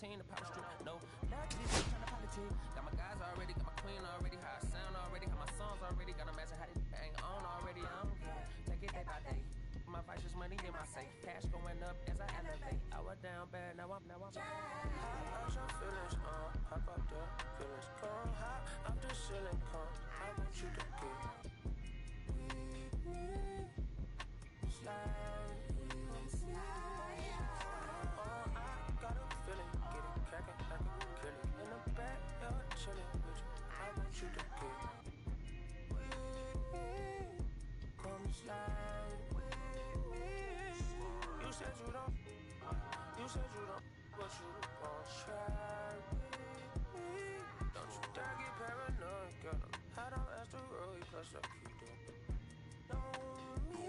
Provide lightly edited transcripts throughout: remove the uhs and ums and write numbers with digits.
routine, the power strip. No, now to be trying to politic. Got my guys already, got my queen already, how I sound already, got my songs already, got them asking how they bang on already. Take it day by day. My vices money in my safe. Cash going up as I elevate. I was down bad, now I'm high up some feelings, hop up the feelings, come high up the ceiling, come. I want you to get slide. Oh, I got a feeling, get it cracking, I can kill it. In the back, you're chilling with you. I want you to get come slide. You said you don't, but you gon' try me. Don't you dare get paranoid, girl. I don't ask the road, cause I keep it. Don't me.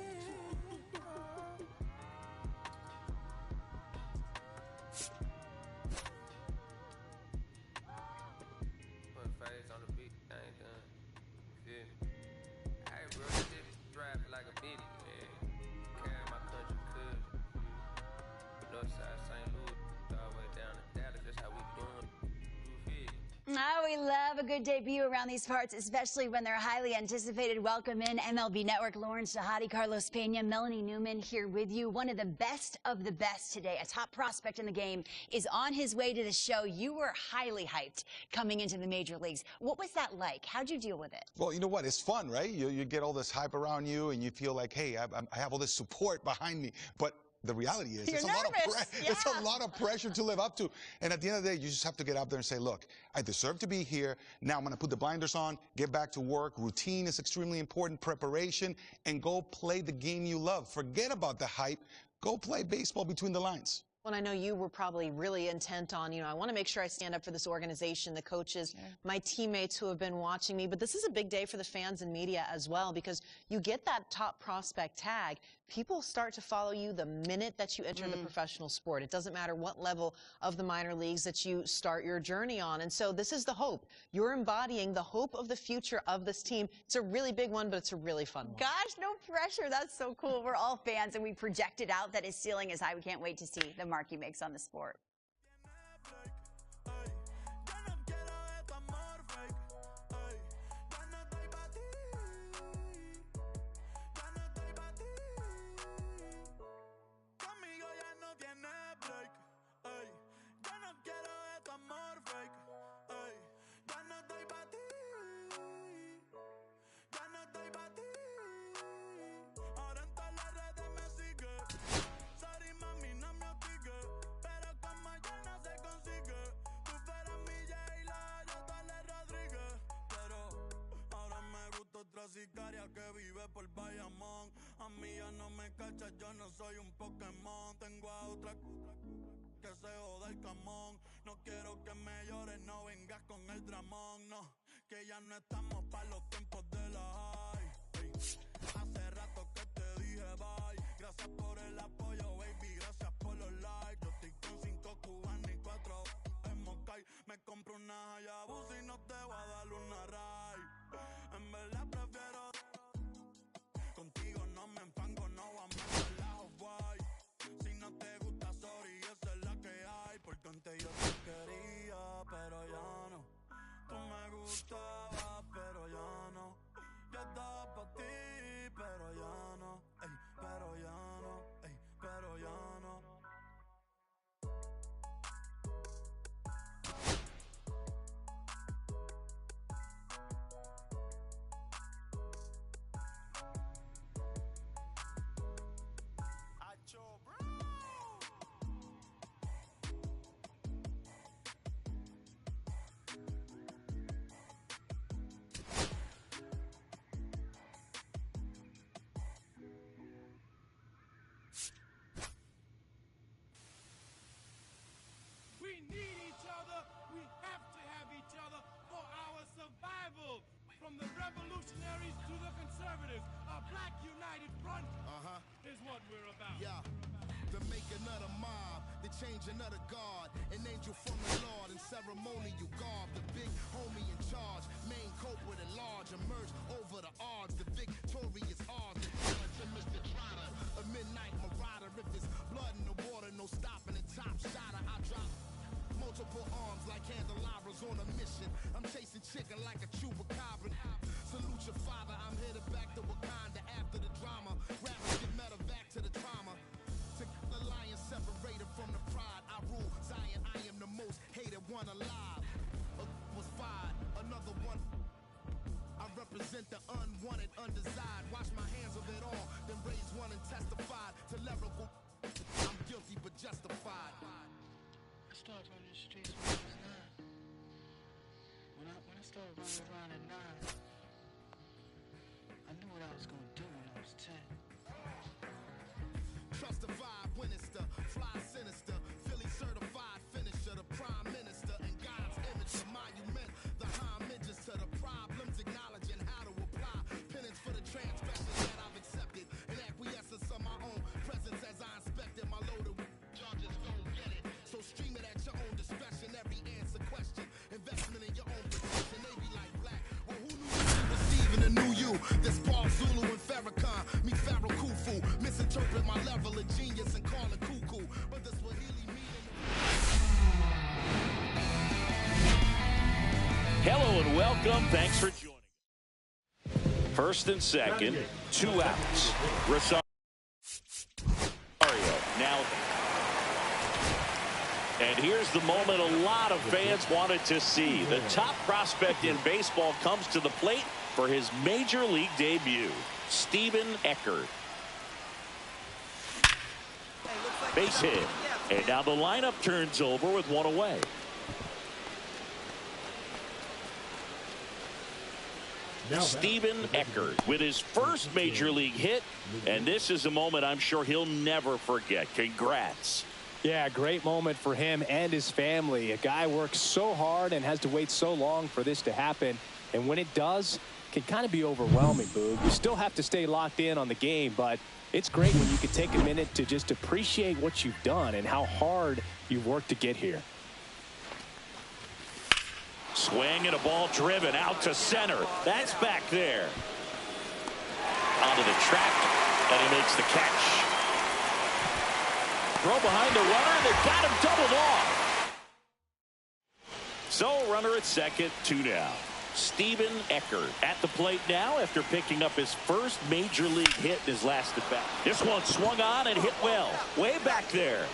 Put face on the beat, I ain't done. Feel me? Hey, bro, this drive like a bitty, man. Carry my country, cuz. Northside St. Louis, all the way down to Dallas, that's how we doing. Oh, we love a good debut around these parts, especially when they're highly anticipated. Welcome in MLB Network, Lawrence Shahadi, Carlos Pena, Melanie Newman here with you. One of the best today, a top prospect in the game, is on his way to the show. You were highly hyped coming into the major leagues. What was that like? How'd you deal with it? Well, you know what? It's fun, right? You get all this hype around you, and you feel like, hey, I have all this support behind me. But the reality is, it's a lot of pressure to live up to. And at the end of the day, you just have to get out there and say, look, I deserve to be here. Now I'm going to put the blinders on, get back to work. Routine is extremely important, preparation, and go play the game you love. Forget about the hype. Go play baseball between the lines. Well, I know you were probably really intent on, I want to make sure I stand up for this organization, the coaches, my teammates who have been watching me. But this is a big day for the fans and media as well, because you get that top prospect tag. People start to follow you the minute that you enter the professional sport. It doesn't matter what level of the minor leagues that you start your journey on. And so this is the hope. You're embodying the hope of the future of this team. It's a really big one, but it's a really fun one. Gosh, no pressure. That's so cool. We're all fans, and we projected out that his ceiling is high. We can't wait to see the mark he makes on the sport. Sicaria que vive por Bayamón. A mí ya no me cachas, yo no soy un Pokémon. Tengo a otra que se joda el camón. No quiero que me llores, no vengas con el dramón. No, que ya no estamos pa' los tiempos de la high. Hace rato que te dije bye. Gracias por el apoyo, baby, gracias por los likes. Yo estoy con 5 cubanos y 4 en Moscay. Me compro una Hayabusa y no te voy a dar una ride. En verdad prefiero contigo, no me enfango, no vamos a la guay. Si no te gusta, sorry, esa es la que hay. Porque antes yo te quería, pero ya no. Tú me gustabas, pero ya no. Yo estaba pa' ti, pero ya no. Ey, pero ya no, ey, pero ya no. We need each other. We have to have each other for our survival. From the revolutionaries to the conservatives, a black united front is what we're about. Yeah. The making of the mob, the changing of the guard, an angel from the Lord in ceremonial garb, the big homie in charge, main culprit at large, emerged over the odds, the victorious odds, the challenge of Mr. Trotter, a midnight marauder, if it's blood in the water, no stopping the top shotter, I drop thought when I was around at 9. I knew what I was gonna do when I was 10. Trust the vibe when it's the fly sinister, Philly certified finisher, the prime minister, and God's image, the monument, the homages to the problems, acknowledging how to apply penance for the transgressions that I've accepted, and acquiescence of my own presence as I inspected my loaded charges. Don't get it, so stream it at your own discretion. Every answer question, investment in your own protection. They be like black, well who knew you receiving a new you? This Paul Zulu and Farrakhan meet Pharaoh Khufu, misinterpret my level of genius and call it cuckoo, but this what Healy meaning. Hello and welcome. Thanks for joining. First and second, 2 outs. Rosario now. And here's the moment a lot of fans wanted to see. The top prospect in baseball comes to the plate for his major league debut. Steven Eckert. Base hit. And now the lineup turns over with 1 away. Steven Eckert with his first major league hit, and this is a moment I'm sure he'll never forget. Congrats. Yeah, great moment for him and his family. A guy works so hard and has to wait so long for this to happen, and when it does, it can kind of be overwhelming, Boog. You still have to stay locked in on the game, but it's great when you can take a minute to just appreciate what you've done and how hard you've worked to get here. Swing and a ball driven out to center. That's back there. Onto the track, and he makes the catch. Throw behind the runner, they got him doubled off. So runner at second, 2 down. Steven Eckert at the plate now after picking up his first major league hit in his last at bat. This one swung on and hit well, way back there.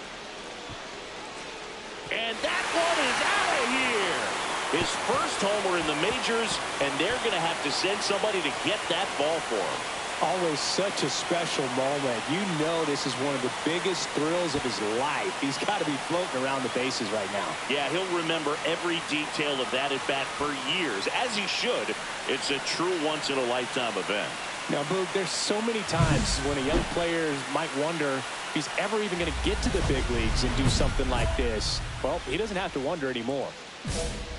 And that one is out of here. His first homer in the majors, and they're going to have to send somebody to get that ball for him. Always such a special moment. You know this is one of the biggest thrills of his life. He's got to be floating around the bases right now. Yeah, he'll remember every detail of that at bat for years, as he should. It's a true once-in-a-lifetime event. Now, Boog, there's so many times when a young player might wonder if he's ever even going to get to the big leagues and do something like this. Well, he doesn't have to wonder anymore.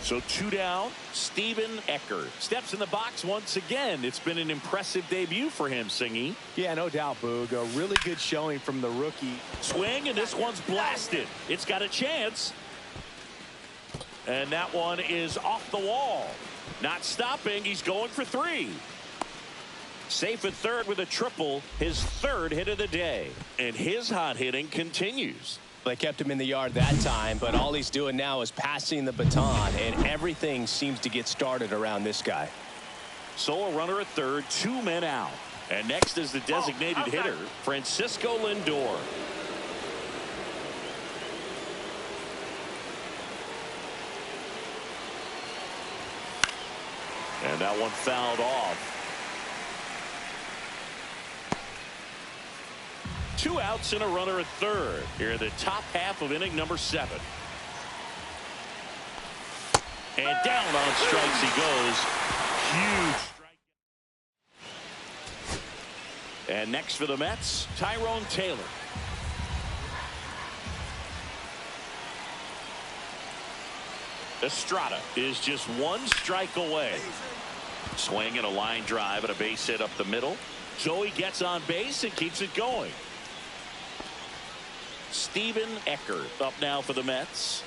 So 2 down, Steven Eckert steps in the box once again. It's been an impressive debut for him, Singy. Yeah, no doubt, Boog. A really good showing from the rookie. Swing, and this one's blasted. It's got a chance. And that one is off the wall. Not stopping. He's going for 3. Safe at third with a triple, his 3rd hit of the day. And his hot hitting continues. They kept him in the yard that time, but all he's doing now is passing the baton, and everything seems to get started around this guy. So a runner at third, 2 men out. And next is the designated hitter, Francisco Lindor. And that one fouled off. 2 outs and a runner at third. Here in the top half of inning number 7. And down on strikes he goes. Huge strike. And next for the Mets, Tyrone Taylor. Estrada is just 1 strike away. Swing and a line drive and a base hit up the middle. Joey gets on base and keeps it going. Steven Eckert up now for the Mets.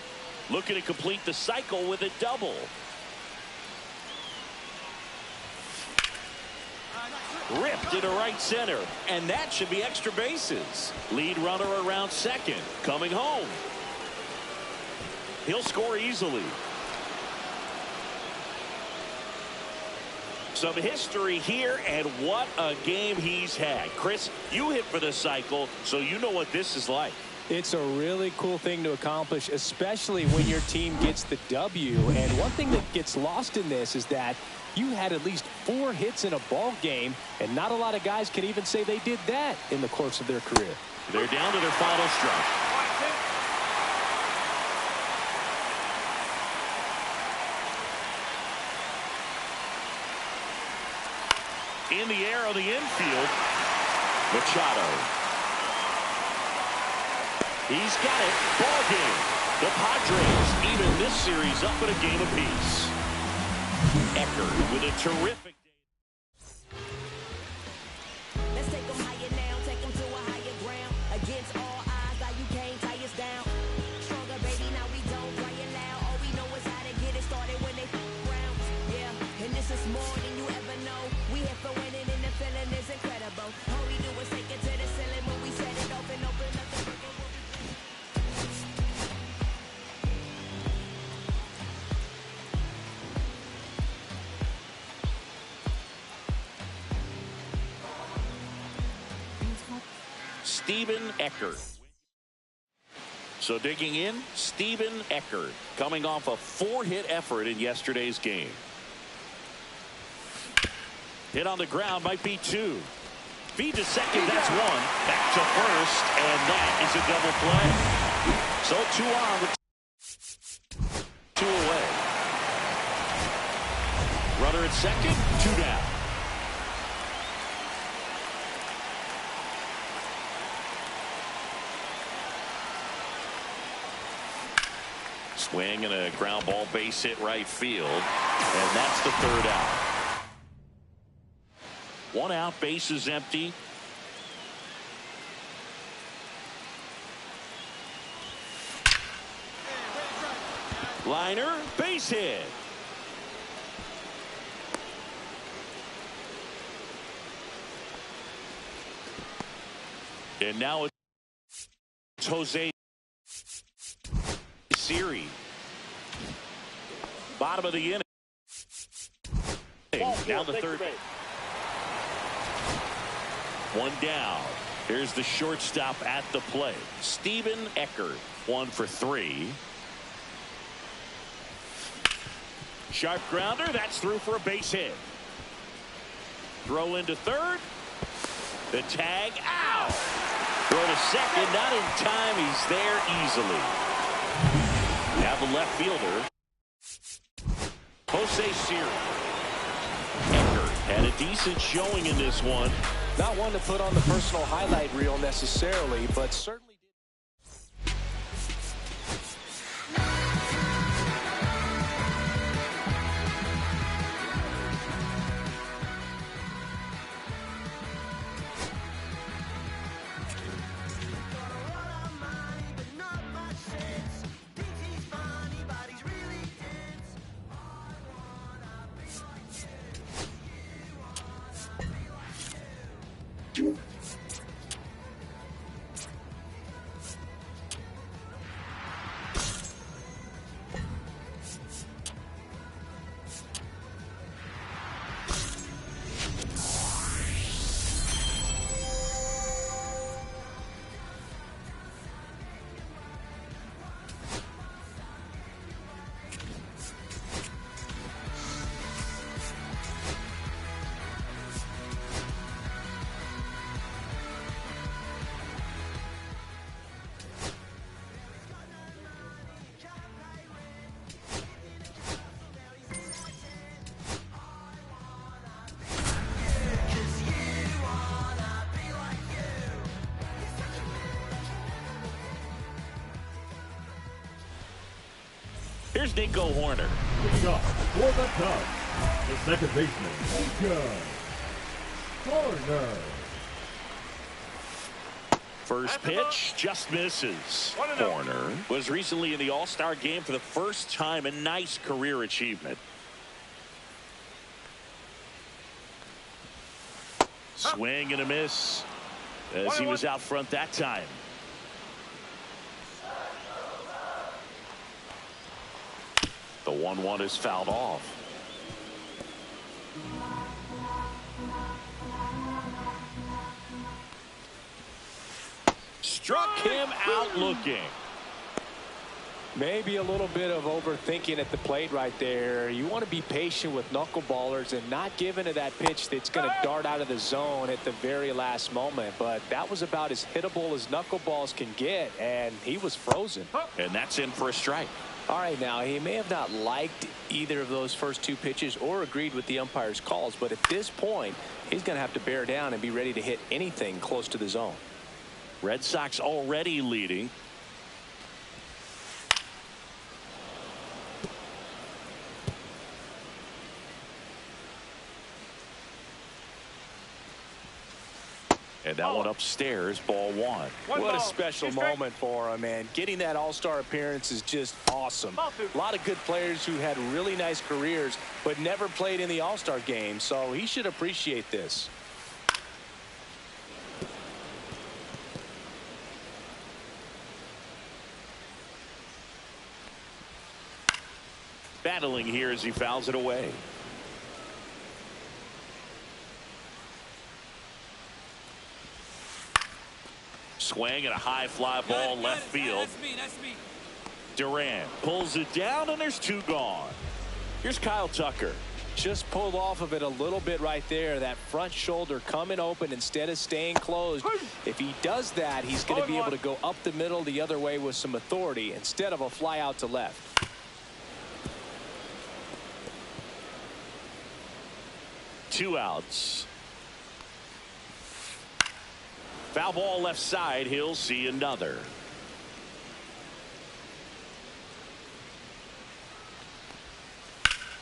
Looking to complete the cycle with a double. Ripped into right center, and that should be extra bases. Lead runner around second, coming home. He'll score easily. Some history here, and what a game he's had. Chris, you hit for the cycle, so you know what this is like. It's a really cool thing to accomplish, especially when your team gets the W. And one thing that gets lost in this is that you had at least 4 hits in a ball game, and not a lot of guys can even say they did that in the course of their career. They're down to their final strike. in the air on the infield. Machado. He's got it. Ball game. The Padres even this series up at a game apiece. Eckert with a terrific day. Let's take them higher now, take them to a higher ground. Against all odds, now you can't tie us down. Stronger, baby, now we don't cry it loud. All we know is how to get it started when they round. Yeah, and this is more than you ever know. We here for winning and the feeling is incredible. All we do is take it to the ceiling when we set it open up the burger. Steven Eckert. So digging in, Steven Eckert coming off a 4-hit effort in yesterday's game. Hit on the ground might be 2. Feed to second, that's 1. Back to first, and that is a double play. So 2 on with 2 away. Runner at second, 2 down. Swing and a ground ball base hit right field. And that's the 3rd out. 1 out, base is empty. Liner, base hit. And now it's Jose Siri. Bottom of the inning. Now the 3rd. 1 down. Here's the shortstop at the plate. Steven Eckert, 1 for 3. Sharp grounder. That's through for a base hit. Throw into 3rd. The tag. Ow! Throw to second. Not in time. He's there easily. Now the left fielder, Jose Siri. Eckert had a decent showing in this one. Not one to put on the personal highlight reel necessarily, but certainly did. Here's Nico Horner. Shot for the Cubs, the second baseman, Nico Horner. First pitch just misses. Horner was recently in the All-Star game for the first time. A nice career achievement. Swing and a miss as he was out front that time. The 1-1 is fouled off. Struck him out looking. Maybe a little bit of overthinking at the plate right there. You want to be patient with knuckleballers and not give into that pitch that's going to dart out of the zone at the very last moment. But that was about as hittable as knuckleballs can get, and he was frozen. And that's in for a strike. All right, now, he may have not liked either of those first two pitches or agreed with the umpire's calls, but at this point, he's going to have to bear down and be ready to hit anything close to the zone. Red Sox already leading. And that one upstairs, ball one. What a special moment for him, man. Getting that all-star appearance is just awesome. A lot of good players who had really nice careers but never played in the all-star game, so he should appreciate this. Battling here as he fouls it away. Swing and a high fly ball left field. That's me. Durant pulls it down, and there's two gone. Here's Kyle Tucker. Just pulled off of it a little bit right there. That front shoulder coming open instead of staying closed. If he does that, he's going to be able to go up the middle the other way with some authority instead of a fly out to left. Two outs. Foul ball left side. He'll see another.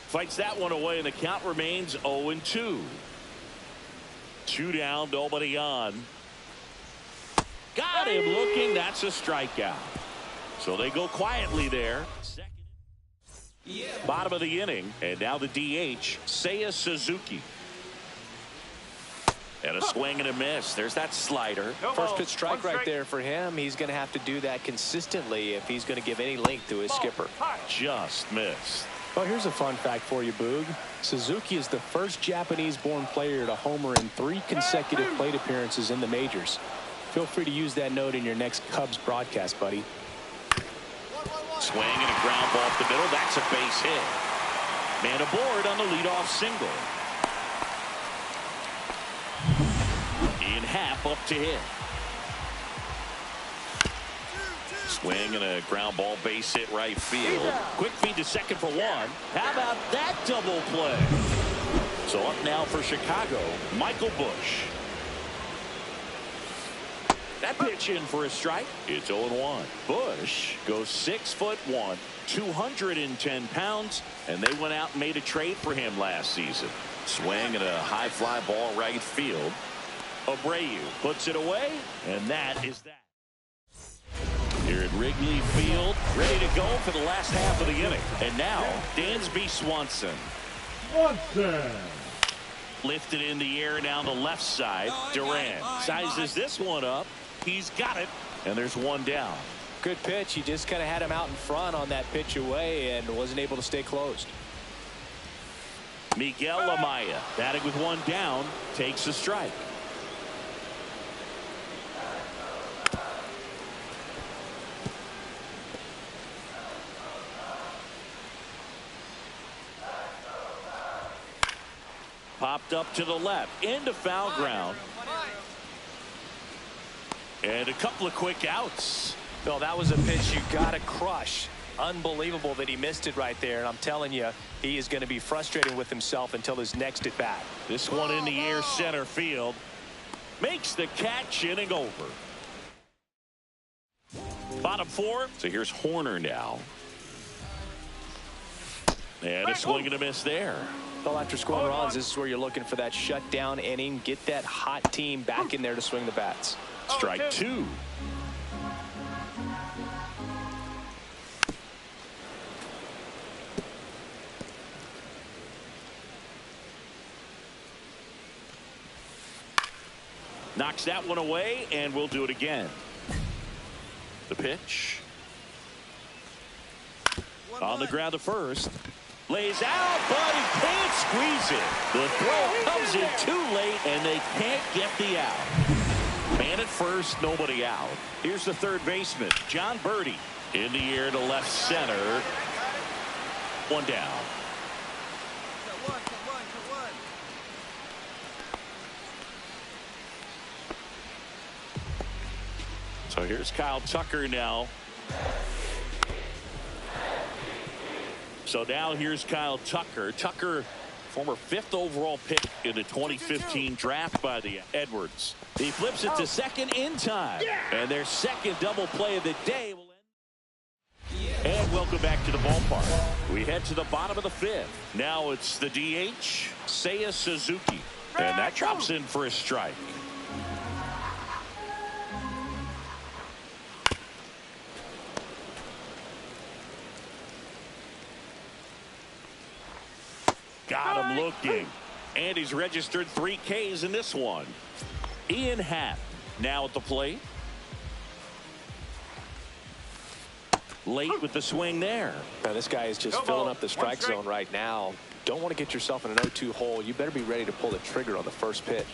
Fights that one away, and the count remains 0-2. Two down, nobody on. Got him looking. That's a strikeout. So they go quietly there. Bottom of the inning, and now the DH, Seiya Suzuki. And a swing and a miss. There's that slider. First pitch strike right there for him. He's going to have to do that consistently if he's going to give any length to his skipper. Just missed. Well, here's a fun fact for you, Boog. Suzuki is the first Japanese-born player to homer in 3 consecutive plate appearances in the majors. Feel free to use that note in your next Cubs broadcast, buddy. Swing and a ground ball up the middle. That's a base hit. Man aboard on the leadoff single. In half up to hit. Swing and a ground ball base hit right field. Quick feed to second for one. How about that double play? So up now for Chicago, Michael Busch. That pitch in for a strike. It's 0-1. Busch goes 6'1", 210 pounds, and they went out and made a trade for him last season. Swing and a high fly ball right field. Abreu puts it away, and that is that. Here at Wrigley Field, ready to go for the last half of the inning. And now, Dansby Swanson. Lifted in the air down the left side. Durant sizes this one up. He's got it, and there's one down. Good pitch. He just kind of had him out in front on that pitch away and wasn't able to stay closed. Miguel Amaya, batting with one down, takes a strike. Popped up to the left, into foul ground. And a couple of quick outs. Bill, that was a pitch you got to crush. Unbelievable that he missed it right there. And I'm telling you, he is going to be frustrated with himself until his next at bat. This one in the air center field. Makes the catch, inning over. Bottom 4. So here's Horner now. And a swing and a miss there. Well, after scoring runs, this is where you're looking for that shutdown inning. Get that hot team back in there to swing the bats. Strike 2. Knocks that one away, and we'll do it again. The pitch. On the ground to first. Lays out, but he can't squeeze it. The throw comes in too late, and they can't get the out. Man at first, nobody out. Here's the third baseman, John Birdie. In the air to left center. One down. So here's Kyle Tucker now. So now here's Kyle Tucker. Tucker, former 5th overall pick in the 2015 draft by the Edwards. He flips it to second in time. And their second double play of the day will end. And welcome back to the ballpark. We head to the bottom of the 5th. Now it's the DH, Seiya Suzuki. And that drops in for a strike. Got him looking. And he's registered 3 Ks in this one. Ian Happ now at the plate. Late with the swing there. Now this guy is just filling up the strike zone right now. Don't want to get yourself in an 0-2 hole. You better be ready to pull the trigger on the first pitch.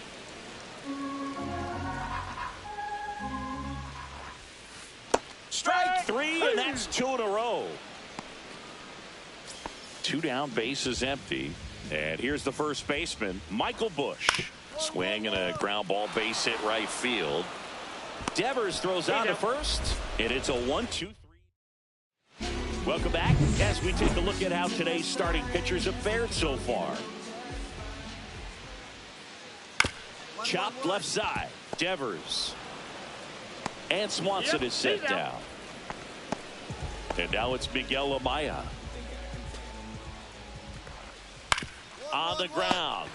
Strike 3, and that's 2 in a row. 2 down, bases empty. And here's the first baseman, Michael Bush. Swing and a ground ball, base hit right field. Devers throws out to first, and it's a 1-2-3. Welcome back as we take a look at how today's starting pitchers have fared so far. Chopped left side, Devers. And Swanson is set down. And now it's Miguel Amaya. On the ground.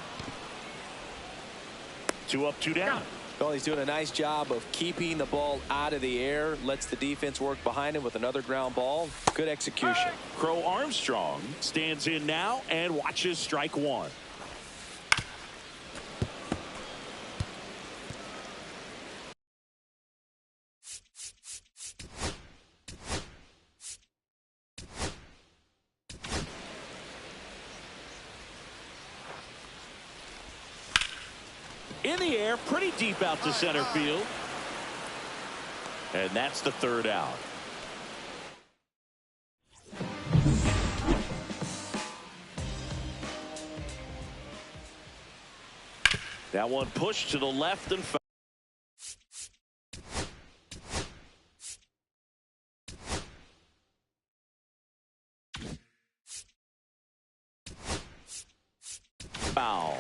2 up, 2 down. Well, he's doing a nice job of keeping the ball out of the air. Lets the defense work behind him with another ground ball. Good execution. Crow Armstrong stands in now and watches strike 1. In the air, pretty deep out to center field. And that's the 3rd out. That one pushed to the left and foul.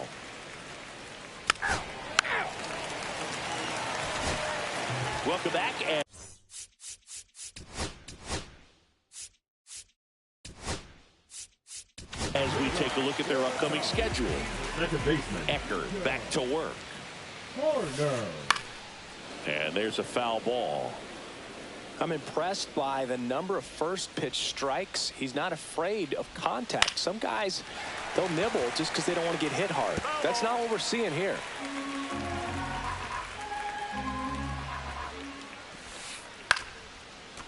Welcome back. As we take a look at their upcoming schedule. Second baseman Ecker back to work. Corner. And there's a foul ball. I'm impressed by the number of first pitch strikes. He's not afraid of contact. Some guys, they'll nibble just because they don't want to get hit hard. That's not what we're seeing here.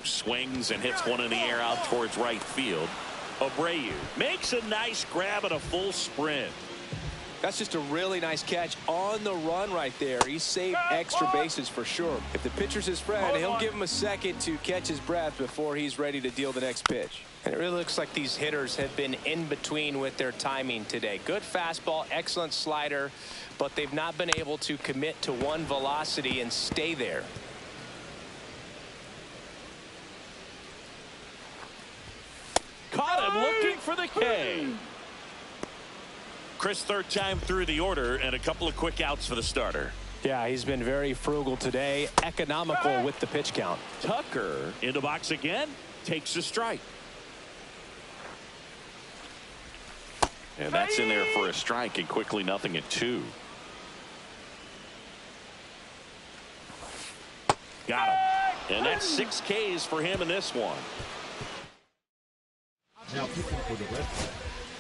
Swings and hits one in the air out towards right field. Abreu makes a nice grab at a full sprint. That's just a really nice catch on the run right there. He saved extra bases for sure. If the pitcher's his friend, he'll give him a second to catch his breath before he's ready to deal the next pitch. And it really looks like these hitters have been in between with their timing today. Good fastball, excellent slider, but they've not been able to commit to one velocity and stay there. Caught him looking for the K. Chris, 3rd time through the order, and a couple of quick outs for the starter. Yeah, he's been very frugal today, economical with the pitch count. Tucker in the box again, takes a strike. And that's in there for a strike, and quickly 0-2. Got him. And that's 6 Ks for him in this one. Now pitching for the Red Sox.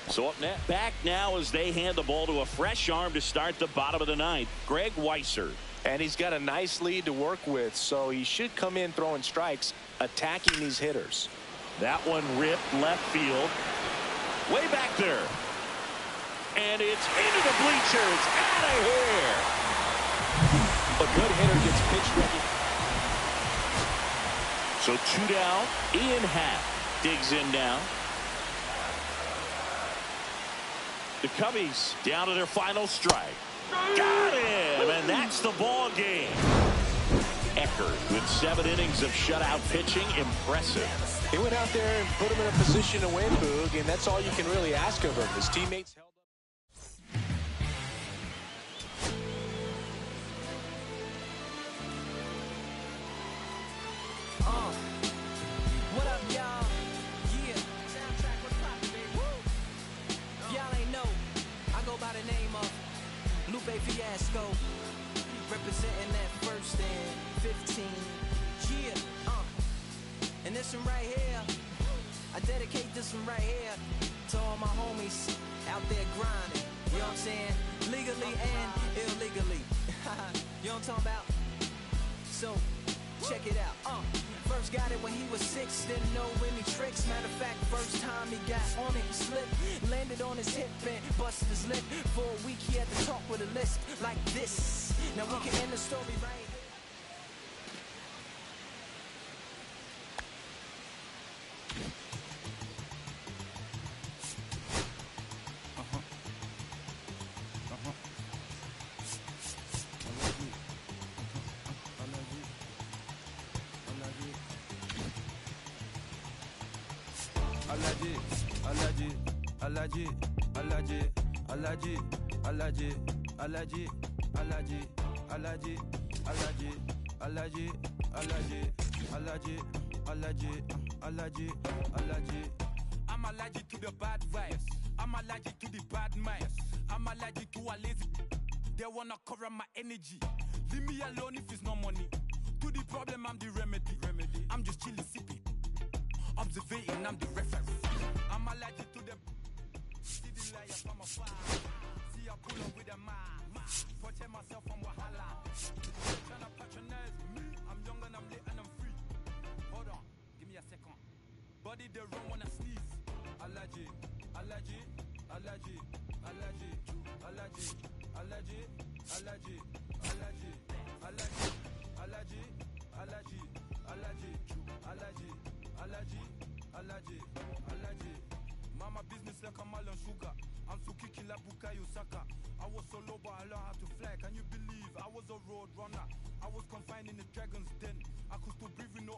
So up net back now as they hand the ball to a fresh arm to start the bottom of the 9th, Greg Weisser. And he's got a nice lead to work with, so he should come in throwing strikes, attacking these hitters. That one ripped left field. Way back there. And it's into the bleachers. Out of here. A good hitter gets pitch ready. So 2 down. Ian Happ digs in now. The Cubbies down to their final strike. Got him, and that's the ball game. Eckert with 7 innings of shutout pitching. Impressive. He went out there and put him in a position to win, Boog, and that's all you can really ask of him. His teammates held up. What up, y'all? Yeah. Soundtrack, what's poppin', baby? Woo! Y'all ain't know, I go by the name of Lupe Fiasco, representing that first and 15. Yeah, and this one right here, I dedicate this one right here to all my homies out there grinding. You know what I'm saying? Legally and illegally. You know what I'm talking about? So, check it out. First got it when he was 6, didn't know any tricks. Matter of fact, first time he got on it, he slipped. Landed on his hip and busted his lip. For a week he had to talk with a list like this. Now we can end the story right here. I'm allergic to the bad vibes. I'm allergic to the bad minds. I'm allergic to a lazy. They wanna cover my energy. Leave me alone if it's no money. To the problem, I'm the remedy. I'm just chilling, sipping. Observating, I'm the referee. I'm allergic to the. See the liar from afar. See I pull up with a protect myself from wahala. They're trying to patronize me. I'm young and I'm lit and I'm free. Hold on, give me a second. Body they run when I sneeze. Allergy, allergy, allergy, allergy, allergy, allergy, allergy, allergy, allergy, allergy, allergy, allergy, allergy, allergy, allergy, allergy. Mama business like a mal and sugar. I'm so kicking like Bukayo Saka. I was so low but I learned how to fly. Can you believe I was a road runner? I was confined in the dragon's den. I could still breathe with no